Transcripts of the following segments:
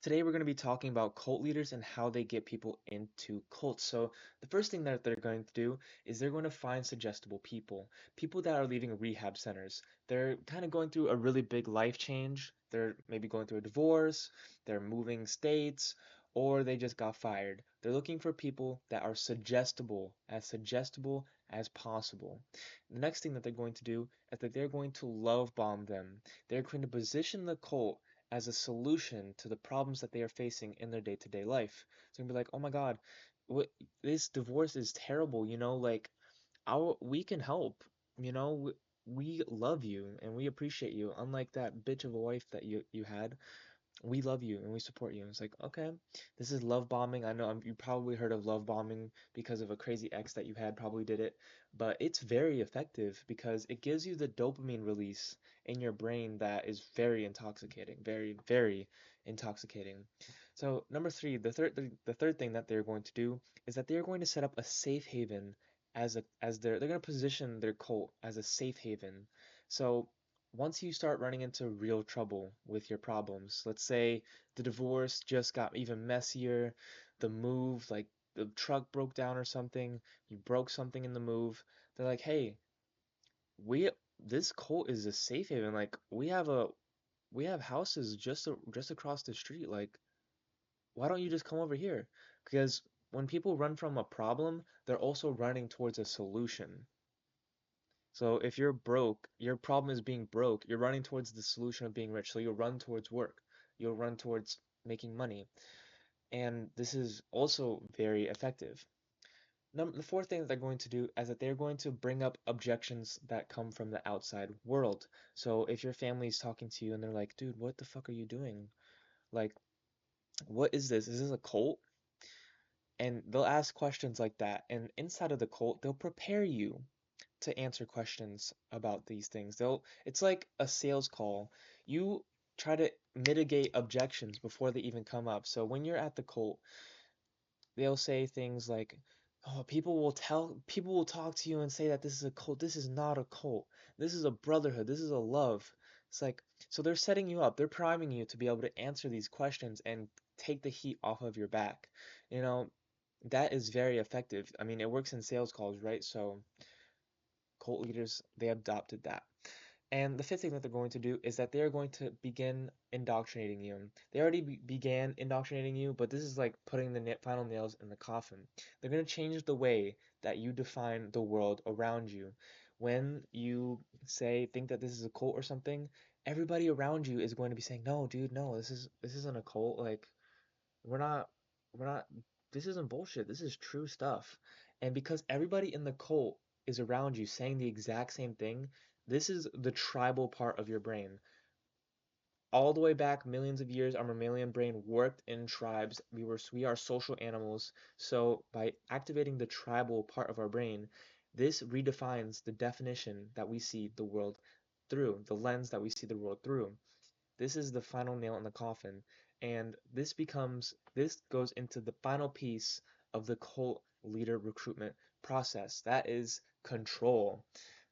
Today we're going to be talking about cult leaders and how they get people into cults. So the first thing that they're going to do is they're going to find suggestible people, people that are leaving rehab centers. They're kind of going through a really big life change. They're maybe going through a divorce, they're moving states, or they just got fired. They're looking for people that are suggestible as possible. The next thing that they're going to do is that they're going to love bomb them. They're going to position the cult as a solution to the problems that they are facing in their day-to-day life. So you're gonna be like, oh my God, what this divorce is terrible, like we can help, we love you and we appreciate you, unlike that bitch of a wife that you had. We love you and we support you. It's like, okay, this is love bombing. I know you probably heard of love bombing because of a crazy ex that you had probably did it, but it's very effective because it gives you the dopamine release in your brain that is very intoxicating, very, very intoxicating. So number three, the third thing that they're going to do is that they're going to set up a safe haven they're going to position their cult as a safe haven. So once you start running into real trouble with your problems, let's say the divorce just got even messier, the move, like the truck broke down or something, you broke something in the move, they're like, hey, we this cult is a safe haven. Like we have houses just across the street. Like why don't you just come over here? Because when people run from a problem, they're also running towards a solution. So if you're broke, your problem is being broke, you're running towards the solution of being rich. So you'll run towards work. You'll run towards making money. And this is also very effective. The fourth thing that they're going to do is that they're going to bring up objections that come from the outside world. So if your family is talking to you and they're like, dude, what the fuck are you doing? Like, what is this? Is this a cult? And they'll ask questions like that. And inside of the cult, they'll prepare you to answer questions about these things. It's like a sales call. You try to mitigate objections before they even come up. So when you're at the cult, they'll say things like, "Oh, people will talk to you and say that this is a cult. This is not a cult. This is a brotherhood. This is a love." It's like, so they're setting you up. They're priming you to be able to answer these questions and take the heat off of your back. You know, that is very effective. I mean, it works in sales calls, right? So cult leaders, they adopted that. And the fifth thing that they're going to do is that they're going to begin indoctrinating you. They already began indoctrinating you, but this is like putting the final nails in the coffin. They're going to change the way that you define the world around you. When you think that this is a cult or something, everybody around you is going to be saying, "No, dude, no, this isn't a cult. Like, we're not, we're not. This isn't bullshit. This is true stuff." And because everybody in the cult is around you saying the exact same thing, this is the tribal part of your brain. All the way back millions of years, our mammalian brain worked in tribes. We are social animals. So by activating the tribal part of our brain, this redefines the definition that we see the world through, the lens that we see the world through. This is the final nail in the coffin, and this goes into the final piece of the cult leader recruitment process. That is control.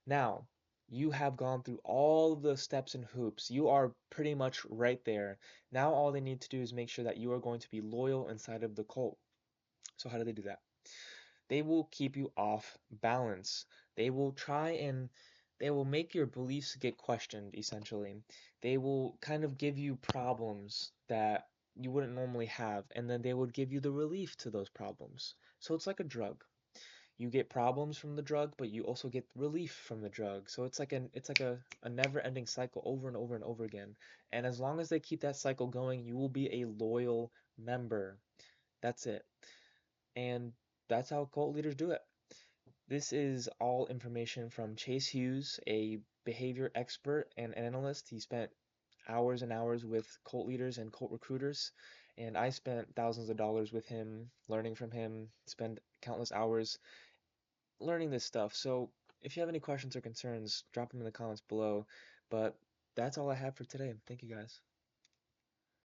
Now, you have gone through all the steps and hoops. You are pretty much right there. Now all they need to do is make sure that you are going to be loyal inside of the cult. So how do they do that? They will keep you off balance. They will try and they will make your beliefs get questioned, essentially. They will kind of give you problems that you wouldn't normally have, and then they would give you the relief to those problems. So it's like a drug. You get problems from the drug, but you also get relief from the drug. So it's like a never-ending cycle over and over and over again. And as long as they keep that cycle going, you will be a loyal member. That's it. And that's how cult leaders do it. This is all information from Chase Hughes, a behavior expert and analyst. He spent hours and hours with cult leaders and cult recruiters, and I spent thousands of dollars with him, learning from him, spend countless hours learning this stuff. So if you have any questions or concerns, drop them in the comments below. But that's all I have for today. Thank you guys.